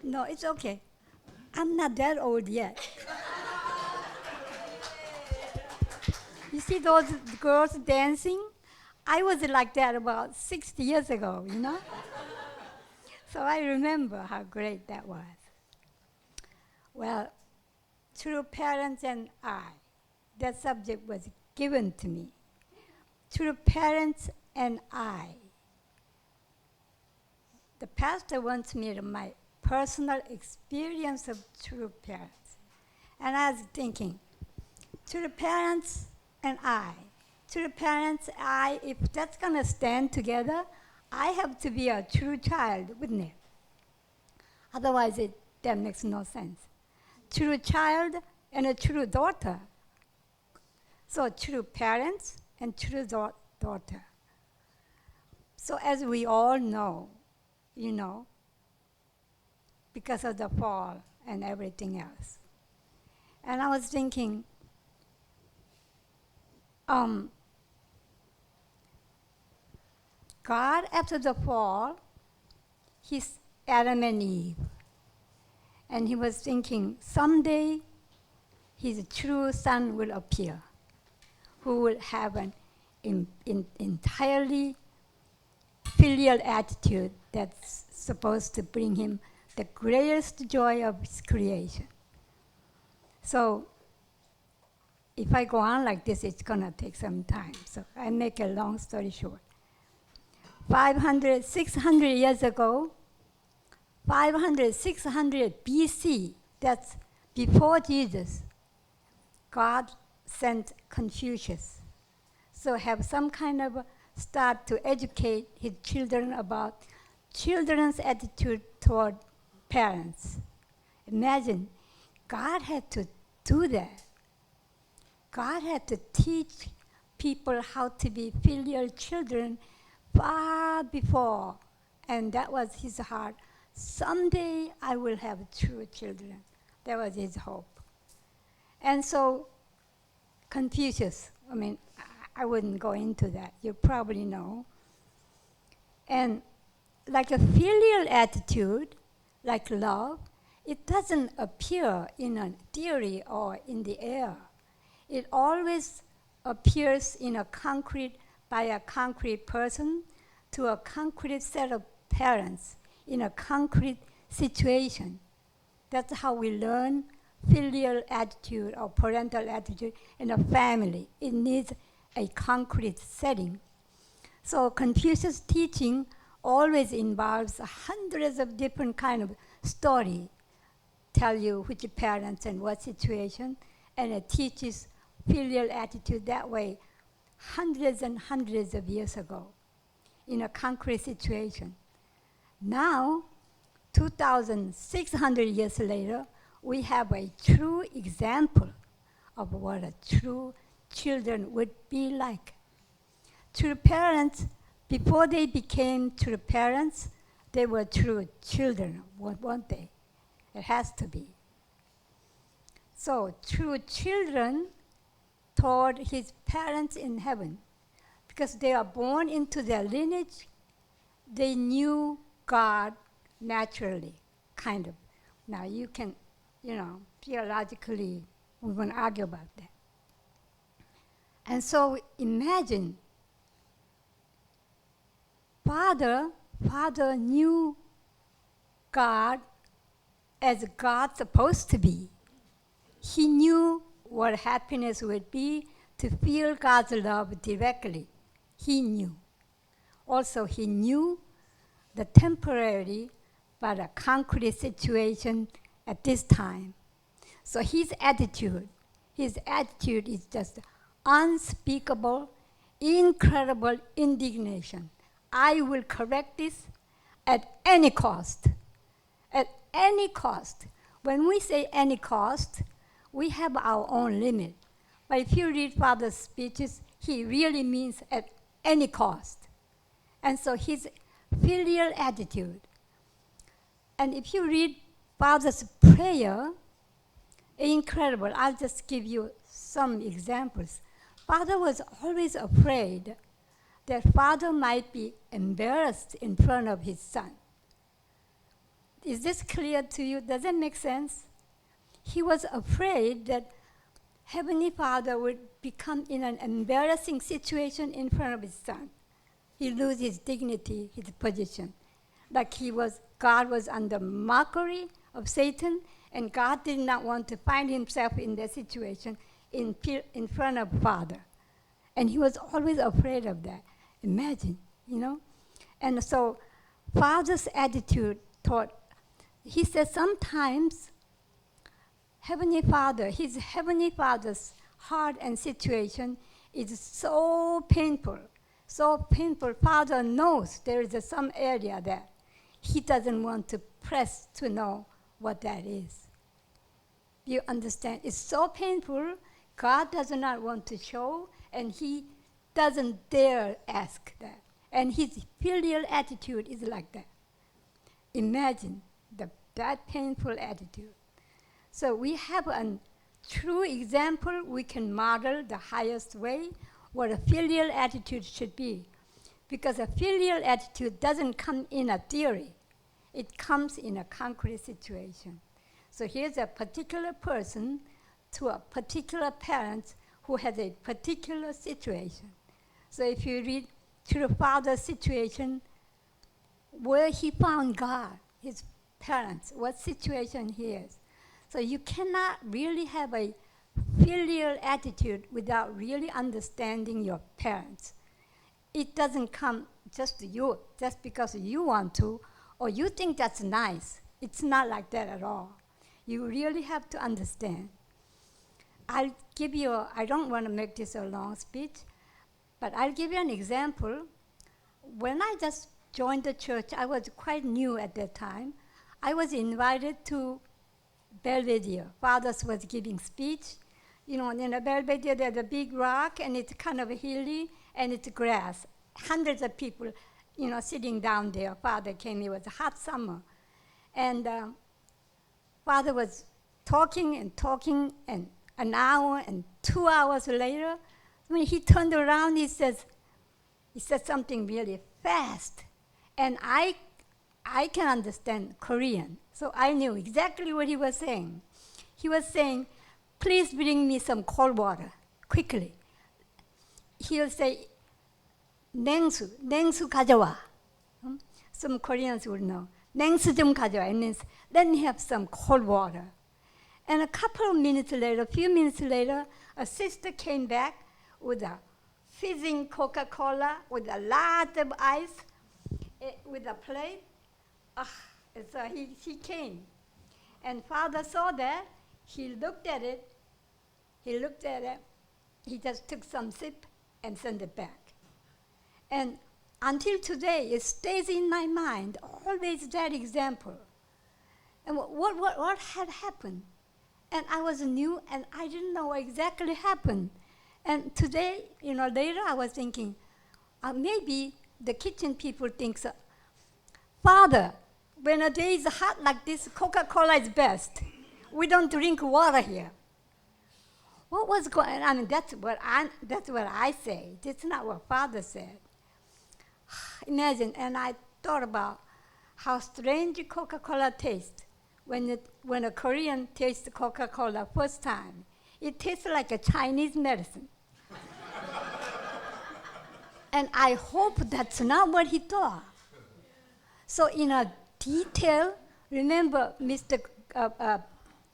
No, it's okay. I'm not that old yet. You see those girls dancing? I was like that about 60 years ago, you know? So I remember how great that was. Well, through parents and I, that subject was given to me. Through parents and I, the pastor wants me to my personal experience of true parents. And I was thinking, to the parents and I, to the parents, I, if that's going to stand together, I have to be a true child, wouldn't it? Otherwise, that makes no sense. True child and a true daughter. So, true parents and true daughter. So, as we all know, you know, because of the fall and everything else. And I was thinking, God, after the fall, He's Adam and Eve. And He was thinking, someday His true Son will appear, who will have an entirely filial attitude that's supposed to bring Him the greatest joy of His creation. So, if I go on like this, it's going to take some time. So I make a long story short. 500, 600 years ago, 500, 600 BC, that's before Jesus, God sent Confucius. So have some kind of start to educate his children about children's attitude toward parents. Imagine, God had to do that. God had to teach people how to be filial children far before, and that was his heart. Someday I will have true children. That was his hope. And so Confucius, I wouldn't go into that. You probably know. And like a filial attitude, like love, it doesn't appear in a theory or in the air. It always appears in a concrete, by a concrete person to a concrete set of parents in a concrete situation. That's how we learn filial attitude or parental attitude in a family. It needs a concrete setting. So Confucius' teaching always involves hundreds of different kind of story, tell you which parents and what situation, and it teaches filial attitude that way hundreds and hundreds of years ago in a concrete situation. Now, 2,600 years later, we have a true example of what a true children would be like. True parents, before they became true parents, they were true children, weren't they? It has to be. So, true children toward his parents in heaven, because they are born into their lineage, they knew God naturally, kind of. Now you can, theologically, we're going to argue about that. And so imagine, Father knew God as God's supposed to be. He knew what happiness would be to feel God's love directly. He knew. Also, he knew the temporary but a concrete situation at this time. So his attitude is just unspeakable, incredible indignation. I will correct this at any cost. At any cost. When we say any cost, we have our own limit. But if you read Father's speeches, he really means at any cost. And so his filial attitude. And if you read Father's prayer, incredible. I'll just give you some examples. Father was always afraid that Father might be embarrassed in front of his son. Is this clear to you? Does that make sense? He was afraid that Heavenly Father would become in an embarrassing situation in front of his son. He lose his dignity, his position. Like God was under mockery of Satan, and God did not want to find himself in that situation in front of Father. And he was always afraid of that. Imagine, And so Father's attitude he said sometimes his Heavenly Father's heart and situation is so painful. Father knows there is some area that he doesn't want to press to know what that is. You understand? It's so painful, God does not want to show, and he doesn't dare ask that. And his filial attitude is like that. Imagine that painful attitude. So we have a true example. We can model the highest way what a filial attitude should be. Because a filial attitude doesn't come in a theory. It comes in a concrete situation. So here's a particular person to a particular parent who has a particular situation. So if you read to the father's situation, where he found God, his parents, what situation he is. So you cannot really have a filial attitude without really understanding your parents. It doesn't come just because you want to, or you think that's nice. It's not like that at all. You really have to understand. I don't want to make this a long speech, but I'll give you an example. When I just joined the church, I was quite new at that time. I was invited to Belvedere. Fathers was giving speech. In a Belvedere, there's a big rock, and it's kind of hilly, and it's grass. Hundreds of people, sitting down there. Father came, it was a hot summer. And Father was talking, and an hour and 2 hours later, when he turned around, he said something really fast. And I can understand Korean, so I knew exactly what he was saying. He was saying, please bring me some cold water, quickly. He'll say, 냉수 가져와. Some Koreans would know. 냉수 좀 가져와. It means, let me have some cold water. And a few minutes later, a sister came back with a fizzing Coca-Cola with a lot of ice, with a plate. So he came. And Father saw that. He looked at it. He just took some sip and sent it back. And until today, it stays in my mind, always that example. And what had happened? And I was new, and I didn't know what exactly happened. And today, later I was thinking, maybe the kitchen people think, Father, when a day is hot like this, Coca-Cola is best. We don't drink water here. What was going on? I mean, that's what I say. That's not what Father said. Imagine, and I thought about how strange Coca-Cola tastes when a Korean tastes Coca-Cola first time. It tastes like a Chinese medicine. And I hope that's not what he thought. So in a detail, remember Mr.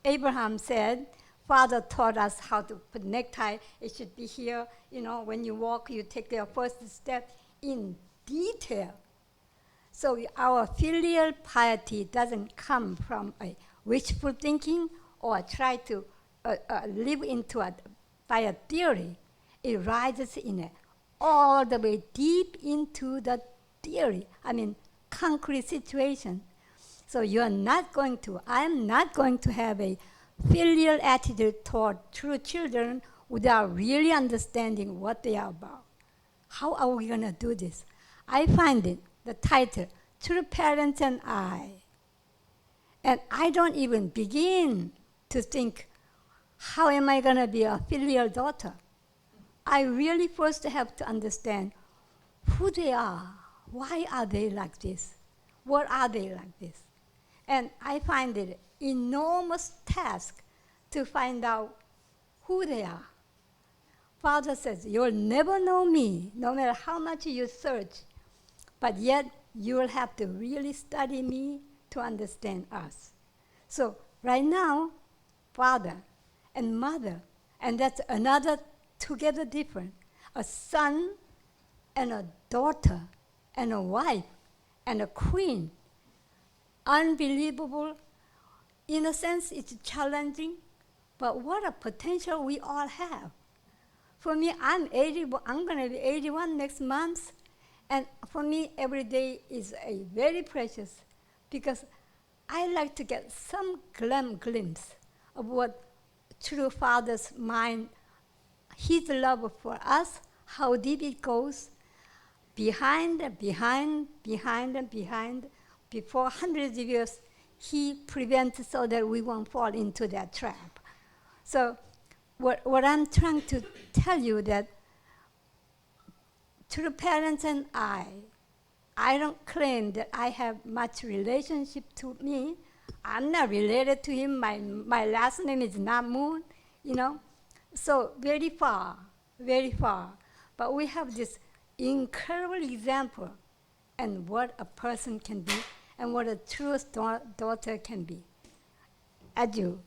Abraham said, Father taught us how to put necktie. It should be here. When you walk, you take your first step in detail. So our filial piety doesn't come from a wishful thinking or try to live by a theory. It rises all the way deep into the theory. Concrete situation. So I am not going to have a filial attitude toward true children without really understanding what they are about. How are we going to do this? I find it, the title, True Parents and I. And I don't even begin to think, how am I going to be a filial daughter? I really first have to understand who they are. Why are they like this? What are they like this? And I find it enormous task to find out who they are. Father says, you'll never know me, no matter how much you search. But yet, you will have to really study me to understand us. So right now, father and mother, and that's another together different. A son and a daughter and a wife and a queen. Unbelievable. In a sense, it's challenging, but what a potential we all have. For me, I'm going to be 81 next month, and for me, every day is a very precious because I like to get some glimpse of what true Father's mind, His love for us, how deep it goes, behind, before hundreds of years, He prevents so that we won't fall into that trap. So what I'm trying to tell you that to the parents and I don't claim that I have much relationship to me. I'm not related to him. My last name is not Moon, you know. So very far, very far. But we have this incredible example and what a person can be and what a true daughter can be. Adieu.